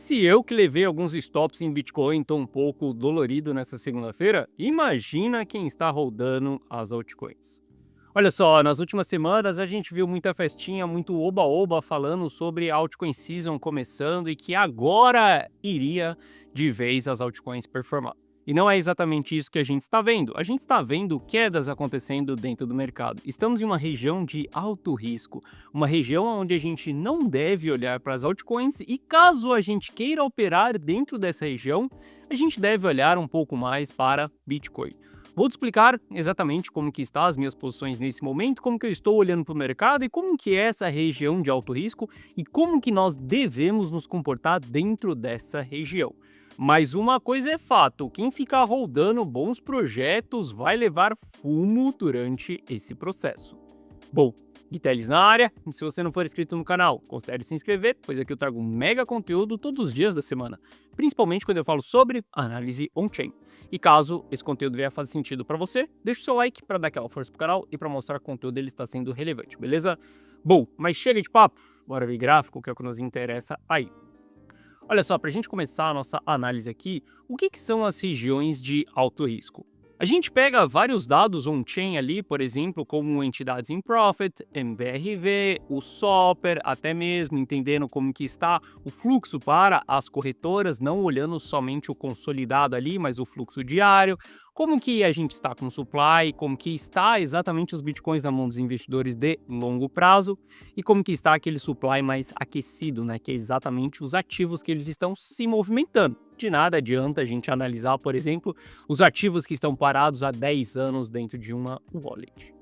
Se eu que levei alguns stops em Bitcoin tô um pouco dolorido nessa segunda-feira, imagina quem está rodando as altcoins. Olha só, nas últimas semanas a gente viu muita festinha, muito oba-oba falando sobre a altcoin season começando e que agora iria de vez as altcoins performar. E não é exatamente isso que a gente está vendo. A gente está vendo quedas acontecendo dentro do mercado. Estamos em uma região de alto risco, uma região onde a gente não deve olhar para as altcoins e caso a gente queira operar dentro dessa região, a gente deve olhar um pouco mais para Bitcoin. Vou te explicar exatamente como que está as minhas posições nesse momento, como que eu estou olhando para o mercado e como que é essa região de alto risco e como que nós devemos nos comportar dentro dessa região. Mas uma coisa é fato, quem ficar rodando bons projetos vai levar fumo durante esse processo. Bom, Guiteles na área, e se você não for inscrito no canal, considere se inscrever, pois aqui eu trago um mega conteúdo todos os dias da semana, principalmente quando eu falo sobre análise on-chain. E caso esse conteúdo venha fazer sentido para você, deixa o seu like para dar aquela força pro canal e para mostrar que o conteúdo ele está sendo relevante, beleza? Bom, mas chega de papo, bora ver gráfico, que é o que nos interessa aí. Olha só, para a gente começar a nossa análise aqui, o que são as regiões de alto risco? A gente pega vários dados on-chain ali, por exemplo, como entidades in profit, MBRV, o SOPR, até mesmo entendendo como que está o fluxo para as corretoras, não olhando somente o consolidado ali, mas o fluxo diário, como que a gente está com o supply, como que está exatamente os bitcoins na mão dos investidores de longo prazo e como que está aquele supply mais aquecido, né, que é exatamente os ativos que eles estão se movimentando. De nada adianta a gente analisar, por exemplo, os ativos que estão parados há 10 anos dentro de uma wallet.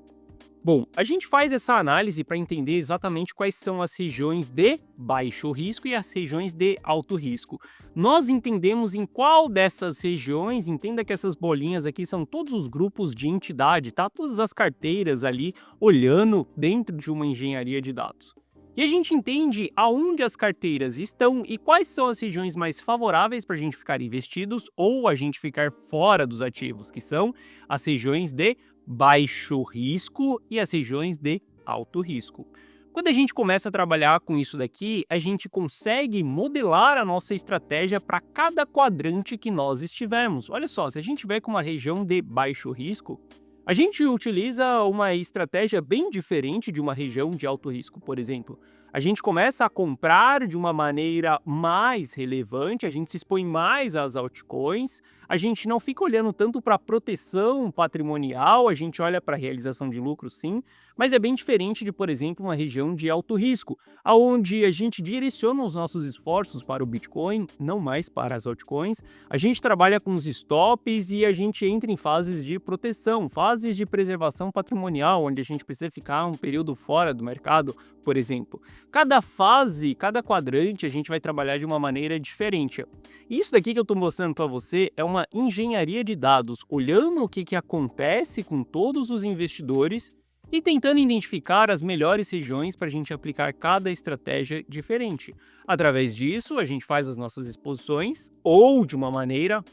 Bom, a gente faz essa análise para entender exatamente quais são as regiões de baixo risco e as regiões de alto risco. Nós entendemos em qual dessas regiões, entenda que essas bolinhas aqui são todos os grupos de entidade, tá? Todas as carteiras ali olhando dentro de uma engenharia de dados. E a gente entende aonde as carteiras estão e quais são as regiões mais favoráveis para a gente ficar investidos ou a gente ficar fora dos ativos, que são as regiões de baixo risco e as regiões de alto risco. Quando a gente começa a trabalhar com isso daqui, a gente consegue modelar a nossa estratégia para cada quadrante que nós estivermos. Olha só, se a gente tiver com uma região de baixo risco, a gente utiliza uma estratégia bem diferente de uma região de alto risco, por exemplo. A gente começa a comprar de uma maneira mais relevante, a gente se expõe mais às altcoins, a gente não fica olhando tanto para a proteção patrimonial, a gente olha para a realização de lucro sim, mas é bem diferente de, por exemplo, uma região de alto risco, aonde a gente direciona os nossos esforços para o Bitcoin, não mais para as altcoins, a gente trabalha com os stops e a gente entra em fases de proteção, fases de preservação patrimonial, onde a gente precisa ficar um período fora do mercado, por exemplo. Cada fase, cada quadrante, a gente vai trabalhar de uma maneira diferente. Isso daqui que eu estou mostrando para você é uma engenharia de dados, olhando o que acontece com todos os investidores e tentando identificar as melhores regiões para a gente aplicar cada estratégia diferente. Através disso, a gente faz as nossas exposições, ou de uma maneira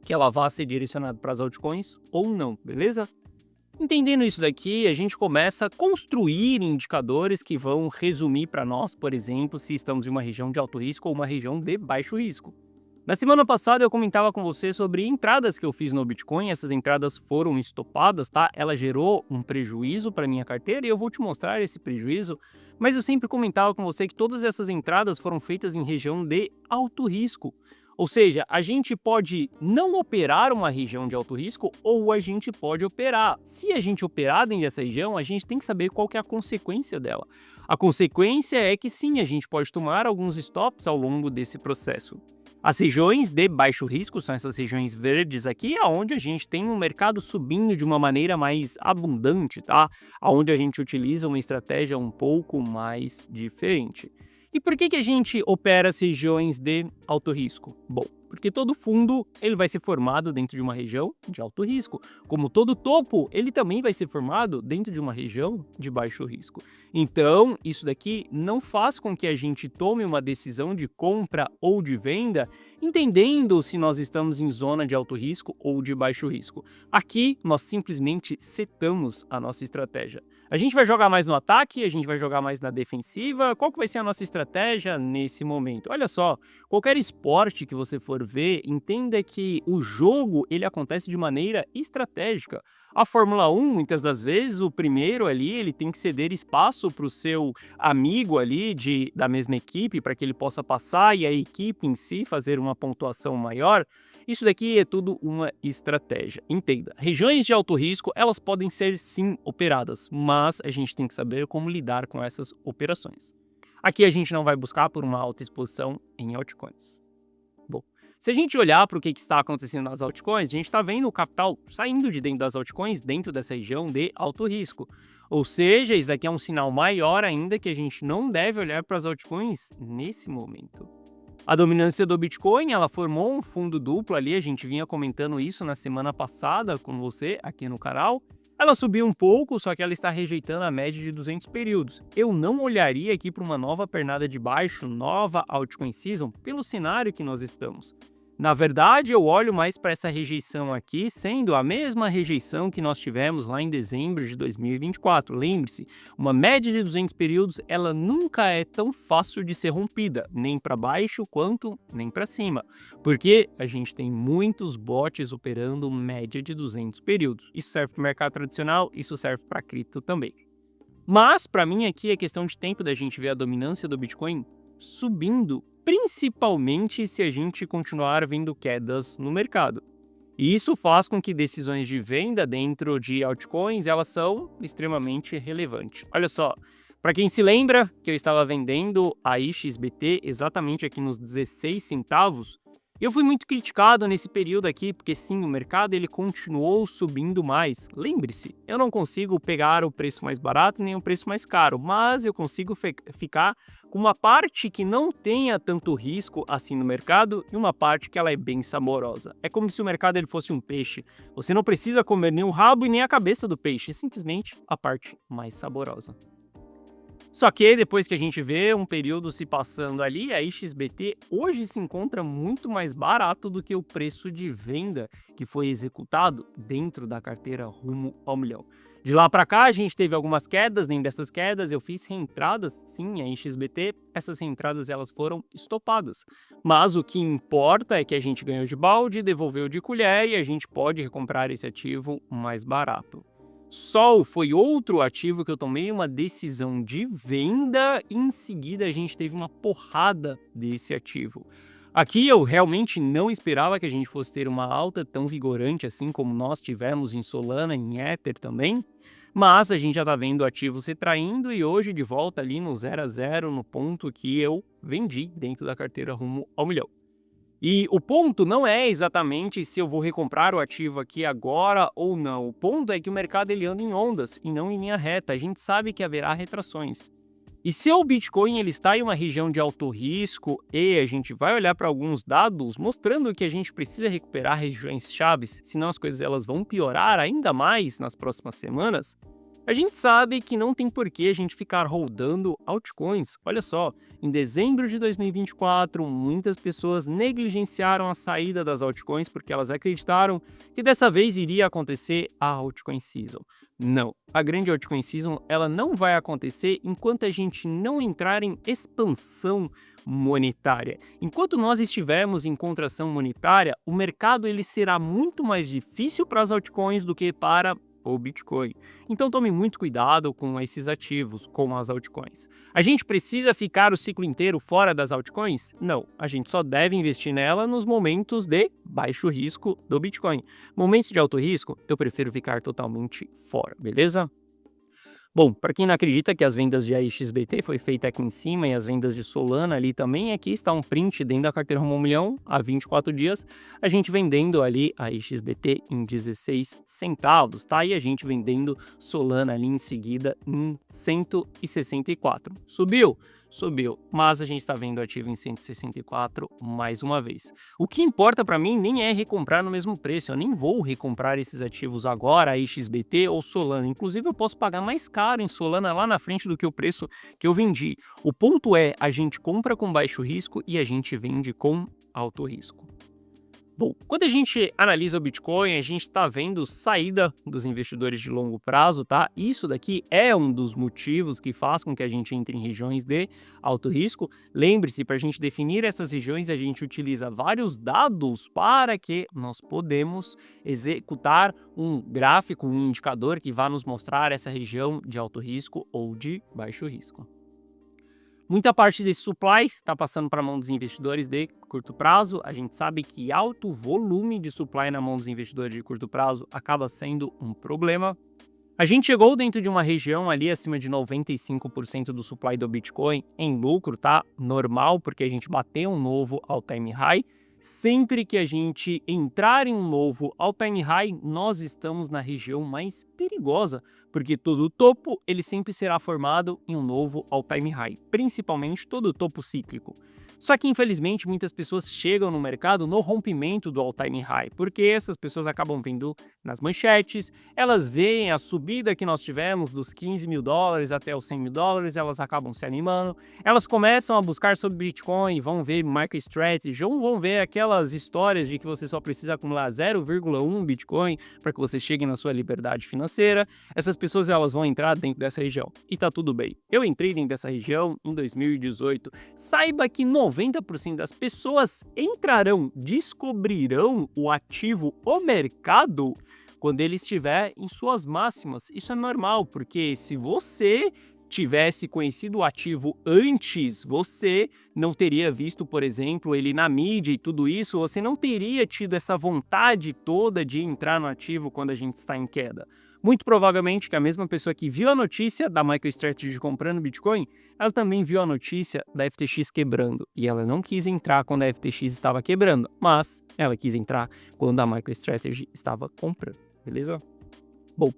que ela vá ser direcionada para as altcoins, ou não, beleza? Entendendo isso daqui, a gente começa a construir indicadores que vão resumir para nós, por exemplo, se estamos em uma região de alto risco ou uma região de baixo risco. Na semana passada eu comentava com você sobre entradas que eu fiz no Bitcoin, essas entradas foram estopadas, tá? Ela gerou um prejuízo para minha carteira e eu vou te mostrar esse prejuízo, mas eu sempre comentava com você que todas essas entradas foram feitas em região de alto risco. Ou seja, a gente pode não operar uma região de alto risco ou a gente pode operar. Se a gente operar dentro dessa região, a gente tem que saber qual que é a consequência dela. A consequência é que sim, a gente pode tomar alguns stops ao longo desse processo. As regiões de baixo risco são essas regiões verdes aqui, onde a gente tem um mercado subindo de uma maneira mais abundante, tá? Onde a gente utiliza uma estratégia um pouco mais diferente. E por que a gente opera as regiões de alto risco? Bom, Porque todo fundo ele vai ser formado dentro de uma região de alto risco, como todo topo ele também vai ser formado dentro de uma região de baixo risco. Então, isso daqui não faz com que a gente tome uma decisão de compra ou de venda, entendendo se nós estamos em zona de alto risco ou de baixo risco. Aqui, nós simplesmente setamos a nossa estratégia. A gente vai jogar mais no ataque, a gente vai jogar mais na defensiva. Qual que vai ser a nossa estratégia nesse momento? Olha só, qualquer esporte que você for ver, entenda que o jogo ele acontece de maneira estratégica. A Fórmula 1, muitas das vezes, o primeiro ali, ele tem que ceder espaço para o seu amigo ali da mesma equipe, para que ele possa passar e a equipe em si fazer uma pontuação maior. Isso daqui é tudo uma estratégia. Entenda, regiões de alto risco, elas podem ser sim operadas, mas a gente tem que saber como lidar com essas operações. Aqui a gente não vai buscar por uma alta exposição em altcoins. Bom, se a gente olhar para o que está acontecendo nas altcoins, a gente está vendo o capital saindo de dentro das altcoins, dentro dessa região de alto risco. Ou seja, isso daqui é um sinal maior ainda que a gente não deve olhar para as altcoins nesse momento. A dominância do Bitcoin, ela formou um fundo duplo ali, a gente vinha comentando isso na semana passada com você aqui no canal. Ela subiu um pouco, só que ela está rejeitando a média de 200 períodos. Eu não olharia aqui para uma nova pernada de baixo, nova altcoin season, pelo cenário que nós estamos. Na verdade, eu olho mais para essa rejeição aqui, sendo a mesma rejeição que nós tivemos lá em dezembro de 2024. Lembre-se, uma média de 200 períodos, ela nunca é tão fácil de ser rompida, nem para baixo quanto nem para cima, porque a gente tem muitos bots operando média de 200 períodos. Isso serve para o mercado tradicional, isso serve para cripto também. Mas, para mim, aqui é questão de tempo da gente ver a dominância do Bitcoin subindo, principalmente se a gente continuar vendo quedas no mercado. E isso faz com que decisões de venda dentro de altcoins, elas são extremamente relevantes. Olha só, para quem se lembra que eu estava vendendo a IXBT exatamente aqui nos 16 centavos, eu fui muito criticado nesse período aqui, porque sim, o mercado ele continuou subindo mais. Lembre-se, eu não consigo pegar o preço mais barato nem o preço mais caro, mas eu consigo ficar com uma parte que não tenha tanto risco assim no mercado e uma parte que ela é bem saborosa. É como se o mercado ele fosse um peixe. Você não precisa comer nem o rabo e nem a cabeça do peixe, é simplesmente a parte mais saborosa. Só que depois que a gente vê um período se passando ali, a XBT hoje se encontra muito mais barato do que o preço de venda que foi executado dentro da carteira rumo ao milhão. De lá para cá, a gente teve algumas quedas, dentro dessas quedas eu fiz reentradas, sim, a XBT, essas reentradas elas foram estopadas. Mas o que importa é que a gente ganhou de balde, devolveu de colher e a gente pode recomprar esse ativo mais barato. Sol foi outro ativo que eu tomei uma decisão de venda e em seguida a gente teve uma porrada desse ativo. Aqui eu realmente não esperava que a gente fosse ter uma alta tão vigorante assim como nós tivemos em Solana e em Ether também, mas a gente já está vendo o ativo se traindo e hoje de volta ali no 0 a 0 no ponto que eu vendi dentro da carteira rumo ao milhão. E o ponto não é exatamente se eu vou recomprar o ativo aqui agora ou não. O ponto é que o mercado ele anda em ondas e não em linha reta. A gente sabe que haverá retrações. E se o Bitcoin ele está em uma região de alto risco e a gente vai olhar para alguns dados mostrando que a gente precisa recuperar regiões chaves, senão as coisas elas vão piorar ainda mais nas próximas semanas, a gente sabe que não tem por que a gente ficar holdando altcoins. Olha só, em dezembro de 2024, muitas pessoas negligenciaram a saída das altcoins porque elas acreditaram que dessa vez iria acontecer a altcoin season. Não, a grande altcoin season ela não vai acontecer enquanto a gente não entrar em expansão monetária. Enquanto nós estivermos em contração monetária, o mercado ele será muito mais difícil para as altcoins do que para o Bitcoin. Então tome muito cuidado com esses ativos, com as altcoins. A gente precisa ficar o ciclo inteiro fora das altcoins? Não, a gente só deve investir nela nos momentos de baixo risco do Bitcoin. Momentos de alto risco, eu prefiro ficar totalmente fora, beleza? Bom, para quem não acredita que as vendas de AXBT foi feita aqui em cima e as vendas de Solana ali também, aqui está um print dentro da carteira rumo ao milhão há 24 dias, a gente vendendo ali a AXBT em 16 centavos, tá? E a gente vendendo Solana ali em seguida em 164. Subiu? subiu, mas a gente está vendo o ativo em 164 mais uma vez. O que importa para mim nem é recomprar no mesmo preço, eu nem vou recomprar esses ativos agora, XBT ou Solana. Inclusive eu posso pagar mais caro em Solana lá na frente do que o preço que eu vendi. O ponto é, a gente compra com baixo risco e a gente vende com alto risco. Bom, quando a gente analisa o Bitcoin, a gente está vendo saída dos investidores de longo prazo, tá? Isso daqui é um dos motivos que faz com que a gente entre em regiões de alto risco. Lembre-se, para a gente definir essas regiões, a gente utiliza vários dados para que nós podemos executar um gráfico, um indicador que vá nos mostrar essa região de alto risco ou de baixo risco. Muita parte desse supply está passando para a mão dos investidores de curto prazo. A gente sabe que alto volume de supply na mão dos investidores de curto prazo acaba sendo um problema. A gente chegou dentro de uma região ali acima de 95% do supply do Bitcoin em lucro, tá? Normal, porque a gente bateu um novo all-time high. Sempre que a gente entrar em um novo all-time high, nós estamos na região mais perigosa, porque todo topo ele sempre será formado em um novo all-time high, principalmente todo topo cíclico. Só que infelizmente muitas pessoas chegam no mercado no rompimento do all-time high, porque essas pessoas acabam vendo nas manchetes, elas veem a subida que nós tivemos dos 15 mil dólares até os 100 mil dólares, elas acabam se animando, elas começam a buscar sobre Bitcoin, vão ver MicroStrategy, ou vão ver aquelas histórias de que você só precisa acumular 0,1 Bitcoin para que você chegue na sua liberdade financeira. Essas pessoas elas vão entrar dentro dessa região e tá tudo bem. Eu entrei dentro dessa região em 2018. Saiba que 90% das pessoas entrarão, descobrirão o ativo, o mercado, quando ele estiver em suas máximas. Isso é normal, porque se você tivesse conhecido o ativo antes, você não teria visto, por exemplo, ele na mídia e tudo isso, você não teria tido essa vontade toda de entrar no ativo quando a gente está em queda. Muito provavelmente que a mesma pessoa que viu a notícia da MicroStrategy comprando Bitcoin, ela também viu a notícia da FTX quebrando. E ela não quis entrar quando a FTX estava quebrando, mas ela quis entrar quando a MicroStrategy estava comprando, beleza? Bom,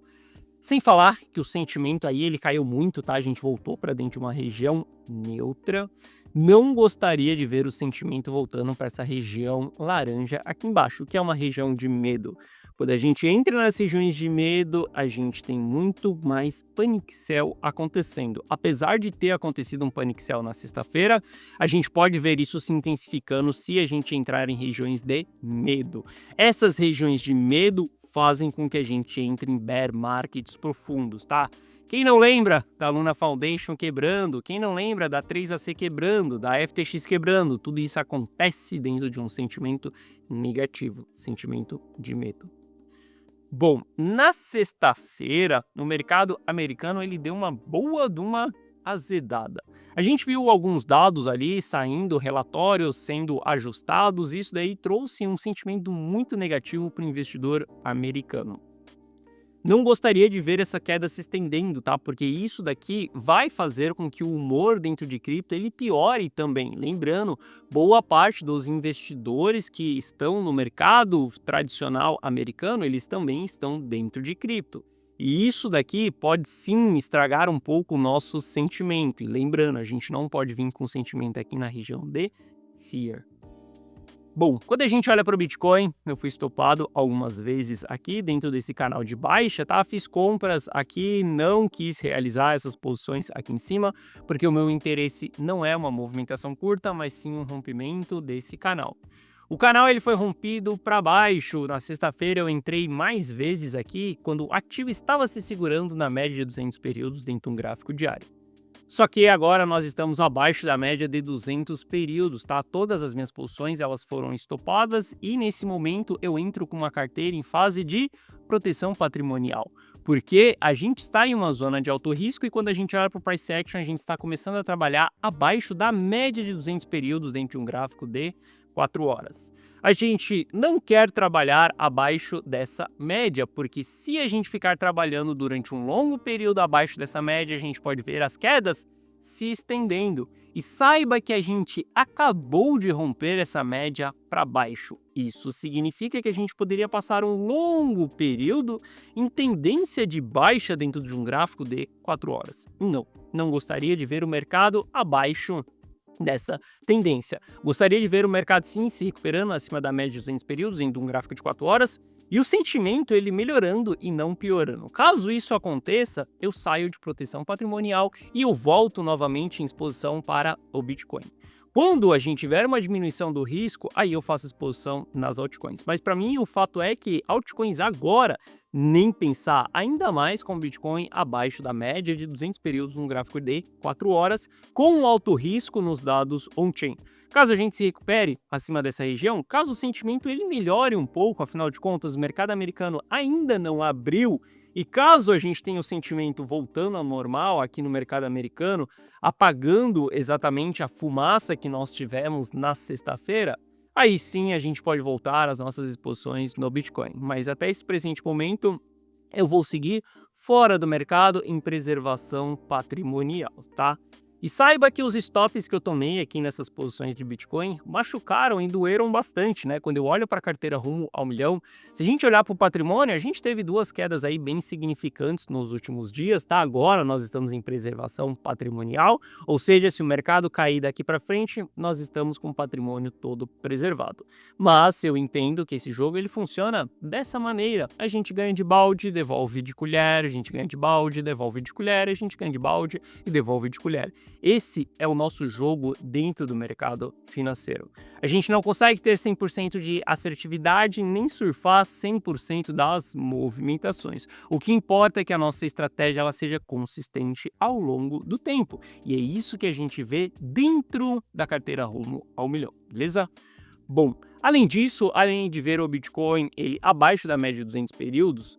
sem falar que o sentimento aí ele caiu muito, tá? A gente voltou para dentro de uma região neutra. Não gostaria de ver o sentimento voltando para essa região laranja aqui embaixo, que é uma região de medo. Quando a gente entra nas regiões de medo, a gente tem muito mais panic sell acontecendo. Apesar de ter acontecido um panic sell na sexta-feira, a gente pode ver isso se intensificando se a gente entrar em regiões de medo. Essas regiões de medo fazem com que a gente entre em bear markets profundos, tá? Quem não lembra da Luna Foundation quebrando, quem não lembra da 3AC quebrando, da FTX quebrando, tudo isso acontece dentro de um sentimento negativo, sentimento de medo. Bom, na sexta-feira, no mercado americano, ele deu uma boa de uma azedada. A gente viu alguns dados ali saindo, relatórios sendo ajustados, isso daí trouxe um sentimento muito negativo para o investidor americano. Não gostaria de ver essa queda se estendendo, tá? Porque isso daqui vai fazer com que o humor dentro de cripto ele piore também. Lembrando, boa parte dos investidores que estão no mercado tradicional americano, eles também estão dentro de cripto. E isso daqui pode sim estragar um pouco o nosso sentimento. E lembrando, a gente não pode vir com sentimento aqui na região de fear. Bom, quando a gente olha para o Bitcoin, eu fui estopado algumas vezes aqui dentro desse canal de baixa, tá? Fiz compras aqui, não quis realizar essas posições aqui em cima, porque o meu interesse não é uma movimentação curta, mas sim um rompimento desse canal. O canal ele foi rompido para baixo. Na sexta-feira eu entrei mais vezes aqui quando o ativo estava se segurando na média de 200 períodos dentro de um gráfico diário. Só que agora nós estamos abaixo da média de 200 períodos, tá? Todas as minhas posições elas foram estopadas e nesse momento eu entro com uma carteira em fase de proteção patrimonial. Porque a gente está em uma zona de alto risco e quando a gente olha para o price action, a gente está começando a trabalhar abaixo da média de 200 períodos dentro de um gráfico de 4 horas. A gente não quer trabalhar abaixo dessa média, porque se a gente ficar trabalhando durante um longo período abaixo dessa média, a gente pode ver as quedas se estendendo. E saiba que a gente acabou de romper essa média para baixo. Isso significa que a gente poderia passar um longo período em tendência de baixa dentro de um gráfico de 4 horas. Não gostaria de ver o mercado abaixo dessa tendência. Gostaria de ver o mercado sim se recuperando acima da média de 200 períodos em um gráfico de 4 horas e o sentimento ele melhorando e não piorando. Caso isso aconteça, eu saio de proteção patrimonial e eu volto novamente em exposição para o Bitcoin. Quando a gente tiver uma diminuição do risco, aí eu faço exposição nas altcoins. Mas para mim o fato é que altcoins agora nem pensar, ainda mais com o Bitcoin abaixo da média de 200 períodos no gráfico de 4 horas, com um alto risco nos dados on-chain. Caso a gente se recupere acima dessa região, caso o sentimento ele melhore um pouco, afinal de contas o mercado americano ainda não abriu, e caso a gente tenha o sentimento voltando ao normal aqui no mercado americano, apagando exatamente a fumaça que nós tivemos na sexta-feira, aí sim a gente pode voltar às nossas exposições no Bitcoin. Mas até esse presente momento, eu vou seguir fora do mercado em preservação patrimonial, tá? E saiba que os stops que eu tomei aqui nessas posições de Bitcoin machucaram e doeram bastante, né? Quando eu olho para a carteira rumo ao milhão, se a gente olhar para o patrimônio, a gente teve duas quedas aí bem significantes nos últimos dias, tá? Agora nós estamos em preservação patrimonial, ou seja, se o mercado cair daqui para frente, nós estamos com o patrimônio todo preservado. Mas eu entendo que esse jogo ele funciona dessa maneira. A gente ganha de balde, devolve de colher, a gente ganha de balde, devolve de colher, a gente ganha de balde e devolve de colher. Esse é o nosso jogo dentro do mercado financeiro. A gente não consegue ter 100% de assertividade nem surfar 100% das movimentações. O que importa é que a nossa estratégia ela seja consistente ao longo do tempo. E é isso que a gente vê dentro da carteira rumo ao milhão, beleza? Bom, além disso, além de ver o Bitcoin ele abaixo da média de 200 períodos,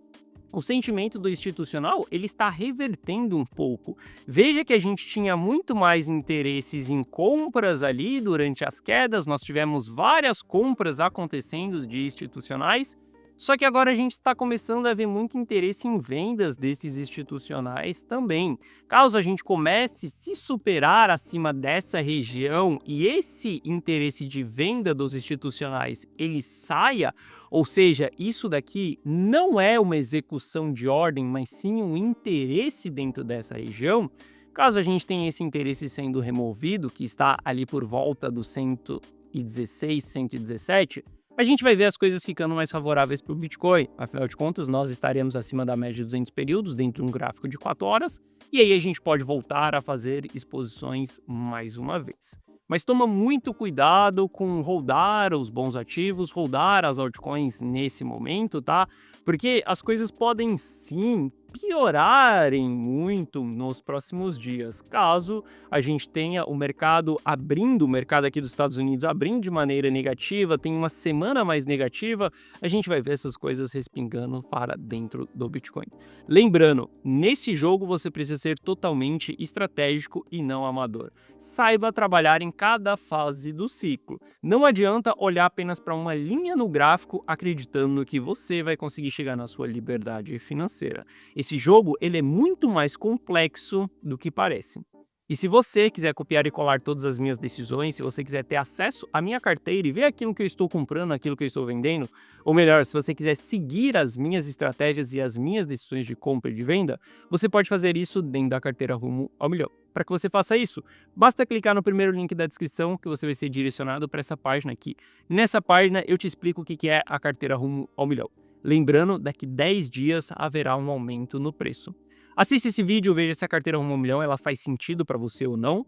o sentimento do institucional ele está revertendo um pouco. Veja que a gente tinha muito mais interesses em compras ali durante as quedas, nós tivemos várias compras acontecendo de institucionais, só que agora a gente está começando a ver muito interesse em vendas desses institucionais também. Caso a gente comece a se superar acima dessa região e esse interesse de venda dos institucionais ele saia, ou seja, isso daqui não é uma execução de ordem, mas sim um interesse dentro dessa região. Caso a gente tenha esse interesse sendo removido, que está ali por volta do 116, 117, a gente vai ver as coisas ficando mais favoráveis para o Bitcoin. Afinal de contas, nós estaremos acima da média de 200 períodos dentro de um gráfico de 4 horas, e aí a gente pode voltar a fazer exposições mais uma vez. Mas toma muito cuidado com holdar os bons ativos, holdar as altcoins nesse momento, tá? Porque as coisas podem sim piorarem muito nos próximos dias, caso a gente tenha o mercado abrindo, o mercado aqui dos Estados Unidos abrindo de maneira negativa, tem uma semana mais negativa, a gente vai ver essas coisas respingando para dentro do Bitcoin. Lembrando, nesse jogo você precisa ser totalmente estratégico e não amador. Saiba trabalhar em cada fase do ciclo. Não adianta olhar apenas para uma linha no gráfico acreditando que você vai conseguir chegar na sua liberdade financeira. Esse jogo ele é muito mais complexo do que parece. E se você quiser copiar e colar todas as minhas decisões, se você quiser ter acesso à minha carteira e ver aquilo que eu estou comprando, aquilo que eu estou vendendo, ou melhor, se você quiser seguir as minhas estratégias e as minhas decisões de compra e de venda, você pode fazer isso dentro da carteira Rumo ao Milhão. Para que você faça isso, basta clicar no primeiro link da descrição que você vai ser direcionado para essa página aqui. Nessa página eu te explico o que é a carteira Rumo ao Milhão. Lembrando, daqui 10 dias haverá um aumento no preço. Assista esse vídeo, veja se a carteira Rumo ao Milhão ela faz sentido para você ou não.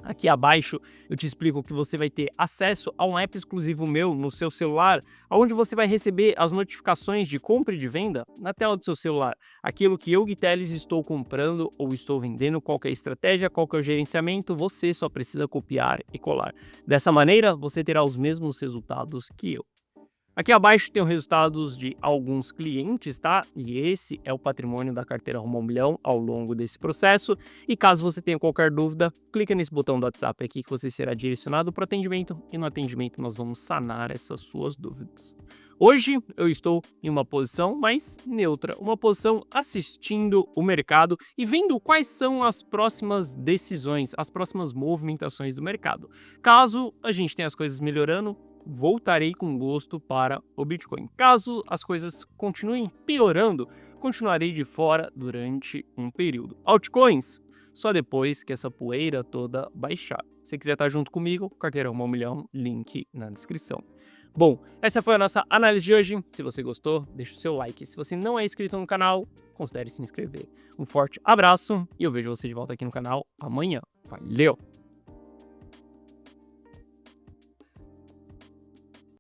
Aqui abaixo eu te explico que você vai ter acesso a um app exclusivo meu no seu celular, onde você vai receber as notificações de compra e de venda na tela do seu celular. Aquilo que eu, Gui Teles, estou comprando ou estou vendendo, qual que é a estratégia, qual que é o gerenciamento, você só precisa copiar e colar. Dessa maneira, você terá os mesmos resultados que eu. Aqui abaixo tem os resultados de alguns clientes, tá? E esse é o patrimônio da carteira Rumo ao Milhão ao longo desse processo. E caso você tenha qualquer dúvida, clica nesse botão do WhatsApp aqui que você será direcionado para o atendimento. E no atendimento nós vamos sanar essas suas dúvidas. Hoje eu estou em uma posição mais neutra, uma posição assistindo o mercado e vendo quais são as próximas decisões, as próximas movimentações do mercado. Caso a gente tenha as coisas melhorando, voltarei com gosto para o Bitcoin. Caso as coisas continuem piorando, continuarei de fora durante um período. Altcoins, só depois que essa poeira toda baixar. Se quiser estar junto comigo, Carteirão 1 milhão, link na descrição. Bom, essa foi a nossa análise de hoje. Se você gostou, deixa o seu like. Se você não é inscrito no canal, considere se inscrever. Um forte abraço e eu vejo você de volta aqui no canal amanhã. Valeu!